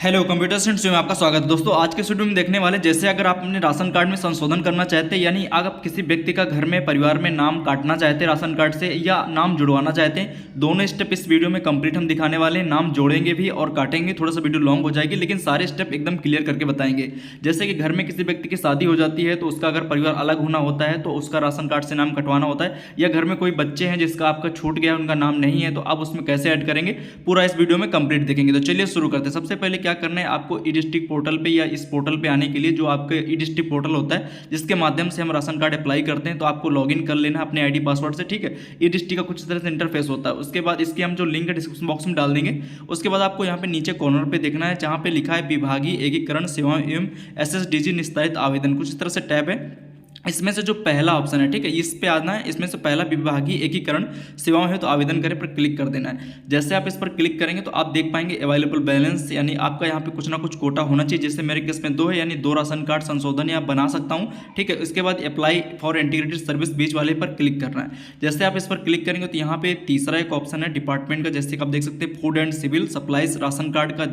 Hello computer science में आपका स्वागत है। दोस्तों आज के वीडियो में देखने वाले जैसे अगर आप अपने राशन कार्ड में संशोधन करना चाहते हैं, यानी अगर आप किसी व्यक्ति का घर में परिवार में नाम काटना चाहते हैं राशन कार्ड से या नाम जुड़वाना चाहते हैं, दोनों स्टेप इस वीडियो में कंप्लीट हम दिखाने वाले हैं। नाम जोड़ेंगे भी और काटेंगे, थोड़ा सा वीडियो लॉन्ग हो जाएगी लेकिन सारे स्टेप एकदम क्लियर करके बताएंगे। जैसे कि घर में किसी व्यक्ति की शादी हो जाती है तो उसका अगर परिवार अलग होना होता है तो उसका राशन कार्ड से नाम कटवाना होता है, या घर में कोई बच्चे हैं जिसका आपका छूट गया उनका नाम नहीं है तो आप उसमें कैसे ऐड करेंगे, पूरा इस वीडियो में कंप्लीट देखेंगे। तो चलिए शुरू करते हैं। सबसे पहले क्या करना है, आपको ई डिस्ट्रिक्ट पोर्टल पे या इस पोर्टल पे आने के लिए जो आपके ई डिस्ट्रिक्ट पोर्टल होता है जिसके माध्यम से हम राशन कार्ड अप्लाई करते हैं, तो आपको लॉगिन कर लेना अपने आईडी पासवर्ड से। ठीक है, ई डिस्ट्रिक्ट का कुछ तरह से इंटरफेस होता है। उसके बाद इसके हम जो लिंक है डिस्क्रिप्शन बॉक्स में डाल देंगे। उसके बाद आपको यहाँ पे नीचे कॉर्नर पे देखना है जहाँ पे लिखा है विभागीय एकीकरण सेवाएं एवं एसएसडीजी निस्तारित आवेदन, कुछ इस तरह से टैब है। इसमें से जो पहला ऑप्शन है, ठीक है, इस पे आना है। इसमें से पहला विभागीय एकीकरण सेवाओं है तो आवेदन करें पर क्लिक कर देना है। जैसे आप इस पर क्लिक करेंगे तो आप देख पाएंगे अवेलेबल बैलेंस, यानी आपका यहाँ पे कुछ ना कुछ कोटा होना चाहिए। जैसे मेरे केस में 2 है, यानी 2 राशन कार्ड संशोधन यहाँ बना सकता हूँ। ठीक है, इसके बाद अप्लाई फॉर इंटीग्रेटेड सर्विस बीच वाले पर क्लिक करना है। जैसे आप इस पर क्लिक करेंगे तो यहाँ पे तीसरा एक ऑप्शन है डिपार्टमेंट का, जैसे कि आप देख सकते हैं food and civil supplies ration card का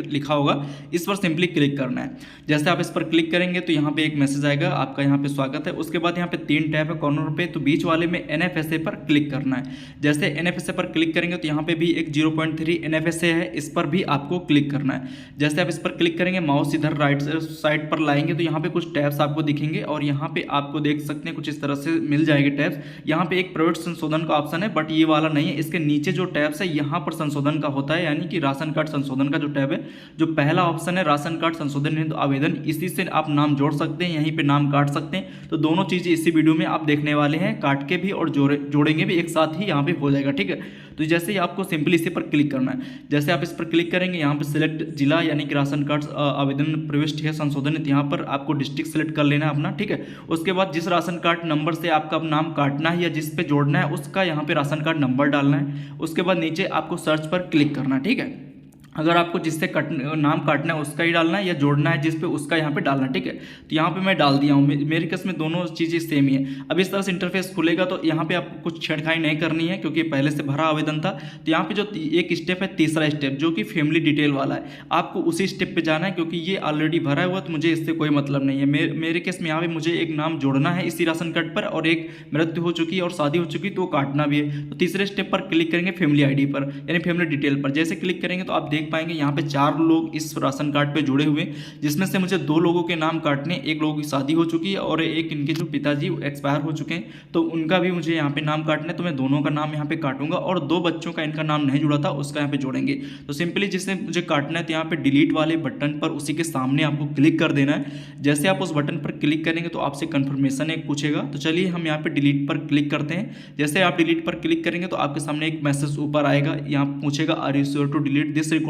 लिखा होगा, इस पर सिंपली क्लिक करना है। जैसे आप इस पर क्लिक करेंगे तो यहाँ पे एक मैसेज आएगा, आपका यहाँ पे स्वागत है। उसके बाद यहाँ पे 3 टैब है कॉर्नर पे, तो बीच वाले में एनएफएसए पर क्लिक करना है। जैसे एनएफएसए पर क्लिक करेंगे तो यहाँ पे भी एक 0.3 एनएफएसए है, इस पर भी आपको क्लिक करना है। जैसे आप इस पर क्लिक करेंगे माउस इधर राइट साइड पर लाएंगे तो यहाँ पे कुछ टैब्स आपको दिखेंगे और यहाँ पे आपको देख सकते हैं कुछ इस तरह से मिल जाएंगे टैब्स। यहाँ पे एक प्राइवेट संशोधन का ऑप्शन है बट ये वाला नहीं है, इसके नीचे जो टैब्स है यहाँ पर संशोधन का होता है, यानी कि राशन कार्ड संशोधन का जो टैब है, जो पहला ऑप्शन है राशन कार्ड संशोधन हेतु आवेदन, इसी से आप नाम जोड़ सकते हैं, यहीं पे नाम काट सकते हैं। तो दोनों चीजें इसी वीडियो में आप देखने वाले हैं, काट के भी और जोड़ेंगे भी एक साथ ही यहाँ पे हो जाएगा। ठीक है, तो जैसे ही आपको सिंपली इसी पर क्लिक करना है। जैसे आप इस पर क्लिक करेंगे यहाँ पे सिलेक्ट जिला, यानी कि राशन कार्ड आवेदन प्रविष्ट है संशोधन, यहाँ पर आपको डिस्ट्रिक्ट सेलेक्ट कर लेना है अपना। ठीक है, उसके बाद जिस राशन कार्ड नंबर से आपका नाम काटना है या जिस पे जोड़ना है उसका यहाँ पे राशन कार्ड नंबर डालना है। उसके बाद नीचे आपको सर्च पर क्लिक करना है। ठीक है, अगर आपको जिससे नाम काटना है उसका ही डालना है या जोड़ना है जिस पे उसका यहाँ पे डालना है। ठीक है, तो यहाँ पे मैं डाल दिया हूँ, मेरे केस में दोनों चीज़ें सेम ही है। अब इस तरह से इंटरफेस खुलेगा तो यहाँ पे आपको कुछ छेड़खानी नहीं करनी है क्योंकि पहले से भरा आवेदन था। तो यहाँ पे जो एक स्टेप है, तीसरा स्टेप जो कि फैमिली डिटेल वाला है, आपको उसी स्टेप पे जाना है क्योंकि ये ऑलरेडी भरा हुआ तो मुझे इससे कोई मतलब नहीं है। मेरे केस में यहाँ पे मुझे एक नाम जोड़ना है इसी राशन कार्ड पर और एक मृत्यु हो चुकी है और शादी हो चुकी तो वो काटना भी है। तो तीसरे स्टेप पर क्लिक करेंगे फैमिली आईडी पर, यानी फैमिली डिटेल पर। जैसे क्लिक करेंगे तो आप देख पाएंगे यहाँ पे 4 लोग इस राशन कार्ड पे जुड़े हुए, जिसमें से मुझे 2 लोगों के नाम काटने, एक लोगों की शादी हो चुकी है और एक इनके जो पिताजी एक्सपायर हो चुके हैं तो उनका भी मुझे यहाँ पे नाम काटना है। तो मैं दोनों का नाम यहाँ पे काटूंगा और 2 बच्चों का इनका नाम नहीं जुड़ा था उसका यहाँ पे जोड़ेंगे। तो सिंपली जिससे मुझे काटना है तो यहाँ पे डिलीट वाले बटन पर उसी के सामने आपको क्लिक कर देना है। जैसे आप उस बटन पर क्लिक करेंगे तो आपसे कंफर्मेशन एक पूछेगा, तो चलिए हम यहाँ पे डिलीट पर क्लिक करते हैं। जैसे आप डिलीट पर क्लिक करेंगे तो आपके सामने एक मैसेज ऊपर आएगा, यहाँ पूछेगा are you sure to delete this record,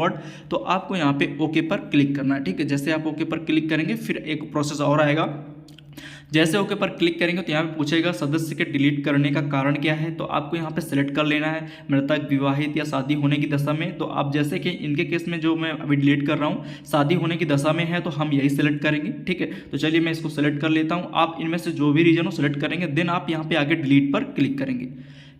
तो आपको यहाँ पे ओके पर क्लिक करना है। ठीक है, जैसे आप ओके पर क्लिक करेंगे फिर एक प्रोसेस और आएगा। जैसे ओके पर क्लिक करेंगे तो यहाँ पे पूछेगा सदस्य के डिलीट करने का कारण क्या है, तो आपको यहाँ पे सिलेक्ट कर लेना है मृतक, विवाहित या शादी होने की दशा में। तो आप जैसे कि इनके केस में जो मैं अभी डिलीट कर रहा हूँ शादी होने की दशा में है तो हम यही सिलेक्ट करेंगे। ठीक है, तो चलिए मैं इसको सिलेक्ट कर लेता हूँ। आप इनमें से जो भी रीजन हो सिलेक्ट करेंगे, देन आप यहाँ पे आगे डिलीट पर क्लिक करेंगे।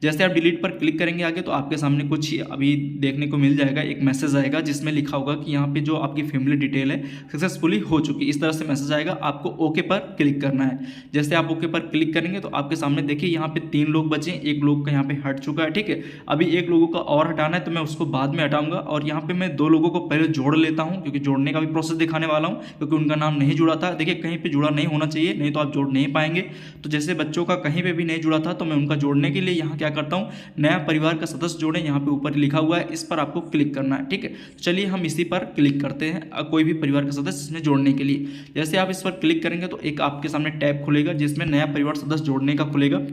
जैसे आप डिलीट पर क्लिक करेंगे आगे तो आपके सामने कुछ अभी देखने को मिल जाएगा, एक मैसेज आएगा जिसमें लिखा होगा कि यहाँ पे जो आपकी फैमिली डिटेल है सक्सेसफुली हो चुकी, इस तरह से मैसेज आएगा। आपको ओके पर क्लिक करना है। जैसे आप ओके पर क्लिक करेंगे तो आपके सामने देखिए यहाँ पे 3 लोग बचे, एक लोग का यहाँ पे हट चुका है। ठीक है, अभी एक लोगों का और हटाना है तो मैं उसको बाद में हटाऊंगा और यहाँ पे मैं 2 लोगों को पहले जोड़ लेता हूँ क्योंकि जोड़ने का भी प्रोसेस दिखाने वाला हूँ क्योंकि उनका नाम नहीं जुड़ा था। देखिए कहीं पर जुड़ा नहीं होना चाहिए, नहीं तो आप जोड़ नहीं पाएंगे। तो जैसे बच्चों का कहीं पर भी नहीं जुड़ा था तो मैं उनका जोड़ने के लिए यहाँ क्या करता हूँ, नया परिवार का सदस्य जोड़ें, यहाँ पे ऊपर लिखा हुआ है, इस पर आपको क्लिक करना है। ठीक है, चलिए हम इसी पर क्लिक करते हैं कोई भी परिवार का सदस्य इसमें जोड़ने के लिए। जैसे आप इस पर क्लिक करेंगे तो एक आपके सामने टैब खुलेगा जिसमें नया परिवार सदस्य जोड़ने का खुलेगा।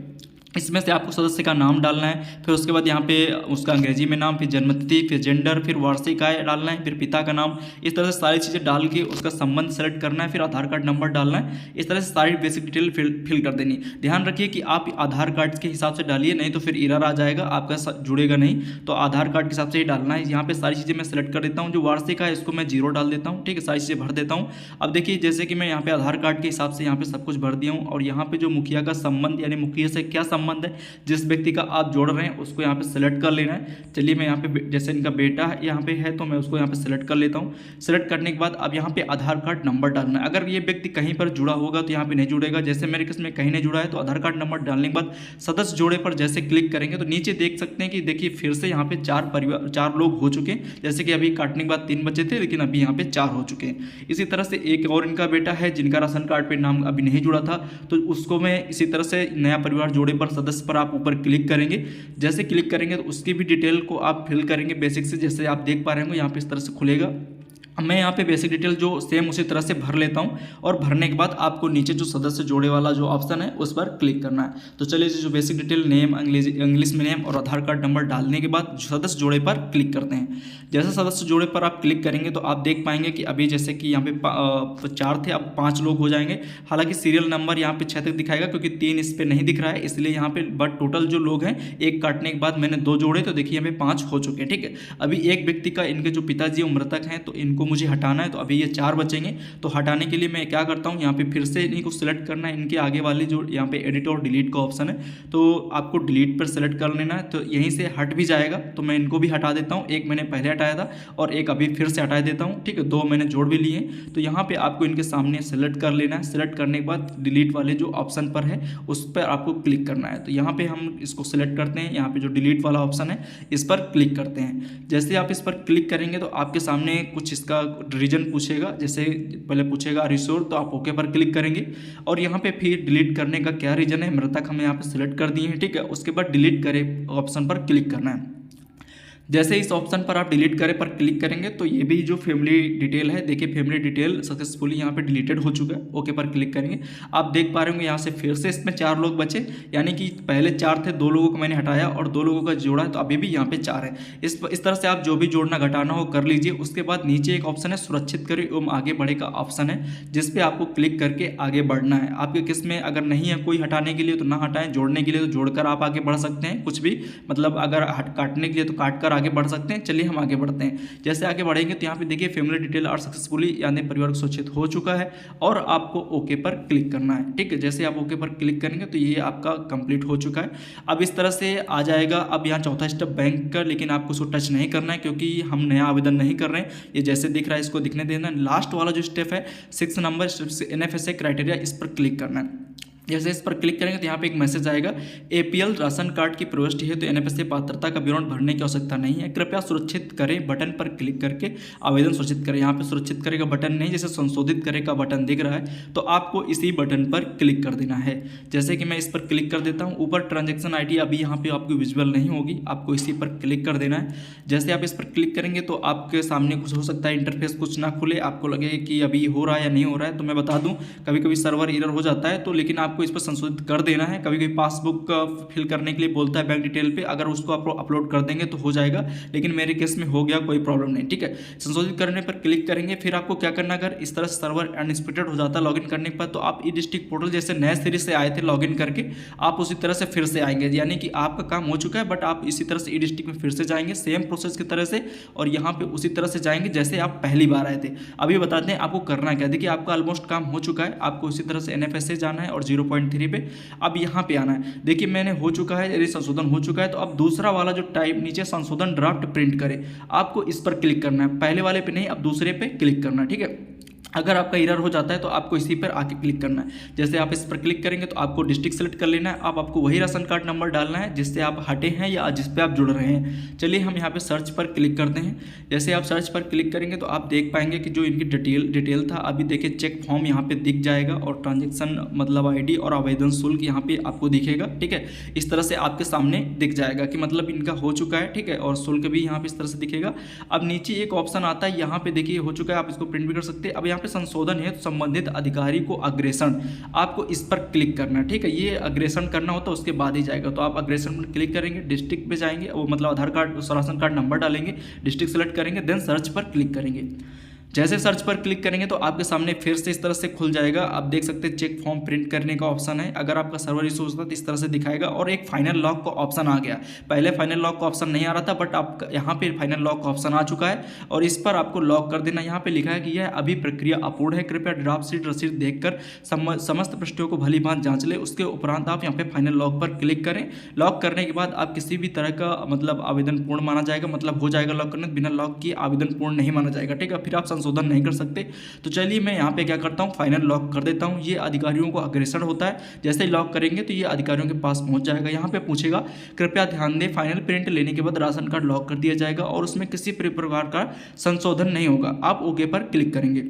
इसमें से आपको सदस्य का नाम डालना है, फिर उसके बाद यहाँ पे उसका अंग्रेजी में नाम, फिर जन्मतिथि, फिर जेंडर, फिर वार्षिक आय डालना है, फिर पिता का नाम, इस तरह से सारी चीज़ें डाल के उसका संबंध सेलेक्ट करना है, फिर आधार कार्ड नंबर डालना है। इस तरह से सारी बेसिक डिटेल फिल कर देनी। ध्यान रखिए कि आप आधार कार्ड के हिसाब से डालिए, नहीं तो फिर एरर आ जाएगा, आपका जुड़ेगा नहीं। तो आधार कार्ड के हिसाब से ही डालना है। यहाँ पे सारी चीज़ें मैं सेलेक्ट कर देता हूँ। जो वार्षिक है इसको मैं 0 डाल देता हूँ। ठीक है, सारी चीज़ें भर देता हूँ। अब देखिए जैसे कि मैं यहाँ पे आधार कार्ड के हिसाब से यहाँ पे सब कुछ भर दिया हूँ और यहाँ पे जो मुखिया का संबंध यानी मुखिया से क्या संबंध संबंध है, जिस व्यक्ति का आप जोड़ रहे हैं उसको यहाँ पे सेलेक्ट कर लेना है। चलिए मैं यहाँ पे जैसे इनका बेटा यहाँ पे है तो मैं उसको यहाँ पे सेलेक्ट कर लेता हूँ। सेलेक्ट करने के बाद अब यहाँ पे आधार कार्ड नंबर डालना है। अगर ये व्यक्ति कहीं पर जुड़ा होगा तो यहाँ पे नहीं जुड़ेगा। जैसे मेरे केस में कहीं नहीं जुड़ा है तो आधार कार्ड नंबर डालने के बाद सदस्य जोड़े पर जैसे क्लिक करेंगे तो नीचे देख सकते हैं कि देखिए फिर से यहाँ पे 4 लोग हो चुके हैं। जैसे कि अभी काटने के बाद 3 बचे थे, लेकिन अभी यहाँ पे 4 हो चुके हैं। इसी तरह से एक और इनका बेटा है जिनका राशन कार्ड पे नाम अभी नहीं जुड़ा था, तो उसको मैं इसी तरह से नया परिवार जोड़े पर सदस्य पर आप ऊपर क्लिक करेंगे। जैसे क्लिक करेंगे तो उसकी भी डिटेल को आप फिल करेंगे बेसिक से, जैसे आप देख पा रहे होंगे यहाँ पे इस तरह से खुलेगा। मैं यहाँ पे बेसिक डिटेल जो सेम उसी तरह से भर लेता हूँ और भरने के बाद आपको नीचे जो सदस्य जोड़े वाला जो ऑप्शन है उस पर क्लिक करना है। तो चलिए जो बेसिक डिटेल नेम इंग्लिश में नेम और आधार कार्ड नंबर डालने के बाद सदस्य जोड़े पर क्लिक करते हैं। जैसे सदस्य जोड़े पर आप क्लिक करेंगे तो आप देख पाएंगे कि अभी जैसे कि यहाँ पे 4 थे, अब 5 लोग हो जाएंगे। हालांकि सीरियल नंबर यहाँ पे 6 तक दिखाएगा क्योंकि 3 इस पर नहीं दिख रहा है, इसलिए यहाँ पे बट टोटल जो लोग हैं, एक काटने के बाद मैंने 2 जोड़े तो देखिए यहाँ पे 5 हो चुके हैं। ठीक है, अभी एक व्यक्ति का इनके जो पिताजी मृतक हैं तो इनको मुझे हटाना है, तो अभी ये 4 बचेंगे। तो हटाने के लिए मैं क्या करता हूँ, यहाँ पे फिर से इनको सिलेक्ट करना है। इनके आगे वाले जो यहाँ पे एडिट और डिलीट का ऑप्शन है तो आपको डिलीट पर सेलेक्ट कर लेना है, तो यहीं से हट भी जाएगा। तो मैं इनको भी हटा देता हूँ, एक मैंने पहले हटाया था और एक अभी फिर से हटा देता हूँ। ठीक है, 2 मैंने जोड़ भी लिए। तो यहाँ पे आपको इनके सामने सेलेक्ट कर लेना है। सेलेक्ट करने के बाद डिलीट वाले जो ऑप्शन पर है उस पर आपको क्लिक करना है। तो यहाँ पे हम इसको सिलेक्ट करते हैं, यहाँ पे जो डिलीट वाला ऑप्शन है इस पर क्लिक करते हैं। जैसे आप इस पर क्लिक करेंगे तो आपके सामने कुछ इसका रीजन पूछेगा। जैसे पहले पूछेगा रिश्योर, तो आप ओके पर क्लिक करेंगे और यहाँ पे फिर डिलीट करने का क्या रीजन है, मृतक हम यहाँ पे सिलेक्ट कर दिए हैं। ठीक है, उसके बाद डिलीट करें ऑप्शन पर क्लिक करना है। जैसे इस ऑप्शन पर आप डिलीट करें पर क्लिक करेंगे तो ये भी जो फैमिली डिटेल है, देखिए फैमिली डिटेल सक्सेसफुली यहाँ पे डिलीटेड हो चुका है। ओके पर क्लिक करेंगे, आप देख पा रहे होंगे यहाँ से फिर से इसमें 4 लोग बचे, यानी कि पहले 4 थे, 2 लोगों को मैंने हटाया और 2 लोगों का जोड़ा है, तो अभी भी यहाँ पे 4 है। इस तरह से आप जो भी जोड़ना घटाना हो कर लीजिए। उसके बाद नीचे एक ऑप्शन है सुरक्षित करें एवं आगे बढ़े का ऑप्शन है, जिसपे आपको क्लिक करके आगे बढ़ना है। आपके किस में अगर नहीं है कोई हटाने के लिए तो ना हटाएं, जोड़ने के लिए तो जोड़कर आप आगे बढ़ सकते हैं। कुछ भी मतलब अगर काटने के लिए तो काट कर आगे बढ़ सकते हैं। चलिए हम आगे बढ़ते हैं। जैसे आगे बढ़ेंगे तो यहाँ पे देखिए फैमिली डिटेल और सक्सेसफुली यानी परिवार को सुरक्षित हो चुका है और आपको ओके पर क्लिक करना है। ठीक है, जैसे आप ओके पर क्लिक करेंगे तो ये आपका कंप्लीट हो चुका है। अब इस तरह से आ जाएगा। अब यहाँ चौथा स्टेप बैंक का, लेकिन आपको उसको टच नहीं करना है क्योंकि हम नया आवेदन नहीं कर रहे हैं। ये जैसे दिख रहा है इसको दिखने देना। लास्ट वाला जो स्टेप है 6 नंबर NFSA क्राइटेरिया, इस पर क्लिक करना है। जैसे इस पर क्लिक करेंगे तो यहाँ पे एक मैसेज आएगा, APL राशन कार्ड की प्रविष्टि है तो NFSA पात्रता का विवरण भरने की आवश्यकता नहीं है, कृपया सुरक्षित करें बटन पर क्लिक करके आवेदन सुरक्षित करें। यहाँ पे सुरक्षित करें का बटन नहीं, जैसे संशोधित करें का बटन दिख रहा है तो आपको इसी बटन पर क्लिक कर देना है। जैसे कि मैं इस पर क्लिक कर देता हूँ। ऊपर ट्रांजेक्शन ID अभी यहाँ पे आपको विजुअल नहीं होगी, आपको इसी पर क्लिक कर देना है। जैसे आप इस पर क्लिक करेंगे तो आपके सामने कुछ हो सकता है, इंटरफेस कुछ ना खुले, आपको लगे कि अभी हो रहा है या नहीं हो रहा है। तो मैं बता दूँ कभी कभी सर्वर एरर हो जाता है, तो लेकिन आपको इस पर संशोधित कर देना है। कभी कभी पासबुक फिल करने के लिए बोलता है बैंक डिटेल पे, अगर उसको आप अपलोड कर देंगे तो हो जाएगा, लेकिन मेरे केस में हो गया, कोई प्रॉब्लम नहीं। ठीक है, संशोधित करने पर क्लिक करेंगे। फिर आपको क्या करना, अगर इस तरह सर्वर अनएक्सपेक्टेड हो जाता है लॉगिन करने के बाद, तो आप ई डिस्ट्रिक्ट पोर्टल जैसे नए सिरे से आए थे लॉगिन करके, आप उसी तरह से फिर से आएंगे। यानी कि आपका काम हो चुका है, बट आप इसी तरह से ई डिस्ट्रिक्ट में फिर से जाएंगे सेम प्रोसेस की तरह से, और यहाँ पे उसी तरह से जाएंगे जैसे आप पहली बार आए थे। अभी बताते हैं आपको करना क्या। देखिए आपका ऑलमोस्ट काम हो चुका है, आपको इसी तरह से NFSA जाना है और 0.3 पे अब यहाँ पे आना है। देखिए मैंने हो चुका है, यदि संशोधन हो चुका है तो अब दूसरा वाला जो टाइप नीचे संशोधन ड्राफ्ट प्रिंट करे, आपको इस पर क्लिक करना है। पहले वाले पे नहीं, अब दूसरे पे क्लिक करना है। ठीक है, अगर आपका एरर हो जाता है तो आपको इसी पर आके क्लिक करना है। जैसे आप इस पर क्लिक करेंगे तो आपको डिस्ट्रिक्ट सेलेक्ट कर लेना है। अब आपको वही राशन कार्ड नंबर डालना है जिससे आप हटे हैं या जिस पे आप जुड़ रहे हैं। चलिए हम यहाँ पे सर्च पर क्लिक करते हैं। जैसे आप सर्च पर क्लिक करेंगे तो आप देख पाएंगे कि जो इनकी डिटेल था, अभी देखिए चेक फॉर्म यहाँ पे दिख जाएगा और ट्रांजेक्शन मतलब ID और आवेदन शुल्क यहाँ पे आपको दिखेगा। ठीक है, इस तरह से आपके सामने दिख जाएगा कि मतलब इनका हो चुका है। ठीक है, और शुल्क भी यहाँ पे इस तरह से दिखेगा। अब नीचे एक ऑप्शन आता है, यहाँ पे देखिए हो चुका है, आप इसको प्रिंट भी कर सकते हैं। अब यहाँ पे संशोधन है तो संबंधित अधिकारी को अग्रेषण, आपको इस पर क्लिक करना है। ठीक है, ये अग्रेषण करना होता है उसके बाद ही जाएगा, तो आप अग्रेषण पर क्लिक करेंगे, डिस्ट्रिक्ट पे जाएंगे, वो मतलब आधार कार्ड राशन कार्ड नंबर डालेंगे, डिस्ट्रिक्ट सेलेक्ट करेंगे, देन सर्च पर क्लिक करेंगे। जैसे सर्च पर क्लिक करेंगे तो आपके सामने फिर से इस तरह से खुल जाएगा। आप देख सकते हैं चेक फॉर्म प्रिंट करने का ऑप्शन है। अगर आपका सर्वर इशू होता है तो इस तरह से दिखाएगा और एक फाइनल लॉक का ऑप्शन आ गया। पहले फाइनल लॉक का ऑप्शन नहीं आ रहा था, बट आप यहाँ पे फाइनल लॉक का ऑप्शन आ चुका है और इस पर आपको लॉक कर देना। यहाँ पे लिखा है कि यह अभी प्रक्रिया अपूर्ण है, कृपया ड्राफ्ट शीट रसीद देखकर समस्त पृष्ठों को भली भांति जांच ले। उसके उपरांत आप यहाँ पे फाइनल लॉक पर क्लिक करें। लॉक करने के बाद आप किसी भी तरह का मतलब आवेदन पूर्ण माना जाएगा, मतलब हो जाएगा लॉक करने, बिना लॉक किए आवेदन पूर्ण नहीं माना जाएगा। ठीक है, फिर आप संशोधन नहीं कर सकते। तो चलिए मैं यहाँ पे क्या करता हूँ, फाइनल लॉक कर देता हूँ। ये अधिकारियों को अग्रेसर होता है, जैसे ही लॉक करेंगे तो ये अधिकारियों के पास पहुँच जाएगा। यहाँ पे पूछेगा कृपया ध्यान दें, फाइनल प्रिंट लेने के बाद राशन कार्ड लॉक कर दिया जाएगा और उसमें किसी प्रकार का संशोधन नहीं होगा। आप ओके पर क्लिक करेंगे।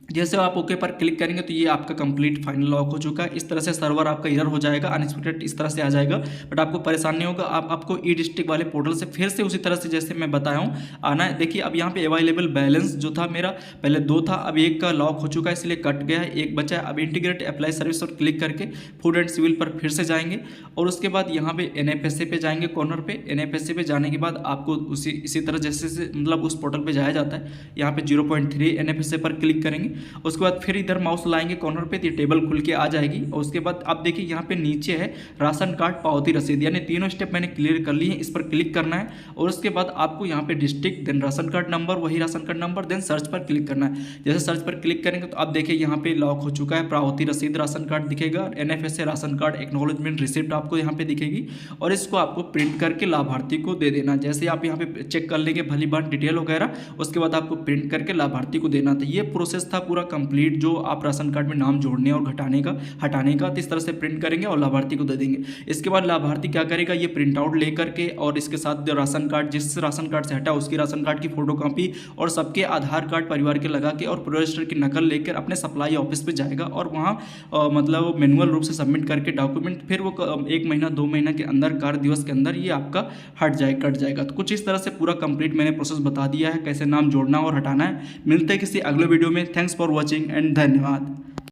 जैसे आप ओके पर क्लिक करेंगे तो ये आपका कंप्लीट फाइनल लॉक हो चुका है। इस तरह से सर्वर आपका एरर हो जाएगा, अनएक्सपेक्टेड इस तरह से आ जाएगा, बट आपको परेशान नहीं होगा। आपको ई डिस्ट्रिक्ट वाले पोर्टल से फिर से उसी तरह से जैसे मैं बताया हूँ आना है। देखिए अब यहाँ पे अवेलेबल बैलेंस जो था मेरा पहले 2 था, अब 1 का लॉक हो चुका है इसलिए कट गया है, 1 बचा है। अब इंटीग्रेट अप्लाई सर्विस पर क्लिक करके फूड एंड सिविल पर फिर से जाएंगे और उसके बाद यहाँ पे NFSA पे जाएंगे, कॉर्नर पे NFSA पे जाने के बाद आपको इसी तरह जैसे मतलब उस पोर्टल पे जाया जाता है। यहाँ पे 0.3 NFSA पर क्लिक करेंगे। उसके बाद फिर इधर माउस लाएंगे कॉर्नर पे तो टेबल खुल के आ जाएगी और उसके बाद आप देखिए यहाँ पे नीचे है राशन कार्ड पावती रसीद, यानी तीनों स्टेप मैंने क्लियर कर लिए हैं। इस पर क्लिक करना है और उसके बाद आपको यहाँ पे district, then ration card number, वही ration card number, then search पर क्लिक करना है। जैसे सर्च पर क्लिक करेंगे तो आप देखिए यहाँ पे लॉक हो चुका है, पावती रसीद राशन कार्ड दिखेगा, NFSA ration card acknowledgement receipt आपको यहाँ पे दिखेगी और इसको आपको प्रिंट करके लाभार्थी को दे देना। जैसे आप यहाँ पे चेक कर लेंगे भली बात डिटेल वगैरह, उसके बाद आपको प्रिंट करके लाभार्थी को देना था। ये प्रोसेस था पूरा कंप्लीट जो आप राशन कार्ड में नाम जोड़ने और हटाने का तो इस तरह से प्रिंट करेंगे और लाभार्थी को दे देंगे। इसके बाद लाभार्थी क्या करेगा, ये प्रिंट आउट लेकर के और इसके साथ जो राशन कार्ड, जिस राशन कार्ड से हटा उसकी राशन कार्ड की फोटोकॉपी और सबके आधार कार्ड परिवार के लगा के और प्रोजेस्टर की नकल लेकर अपने सप्लाई ऑफिस पे जाएगा और वहाँ मतलब मैनुअल रूप से सबमिट करके डॉक्यूमेंट फिर वो 1 महीना 2 महीना के अंदर, कार्य दिवस के अंदर ये आपका कट जाएगा। तो कुछ इस तरह से पूरा कंप्लीट मैंने प्रोसेस बता दिया है कैसे नाम जोड़ना और हटाना है। मिलते हैं किसी अगले वीडियो में। थैंक्स फॉर वॉचिंग एंड धन्यवाद।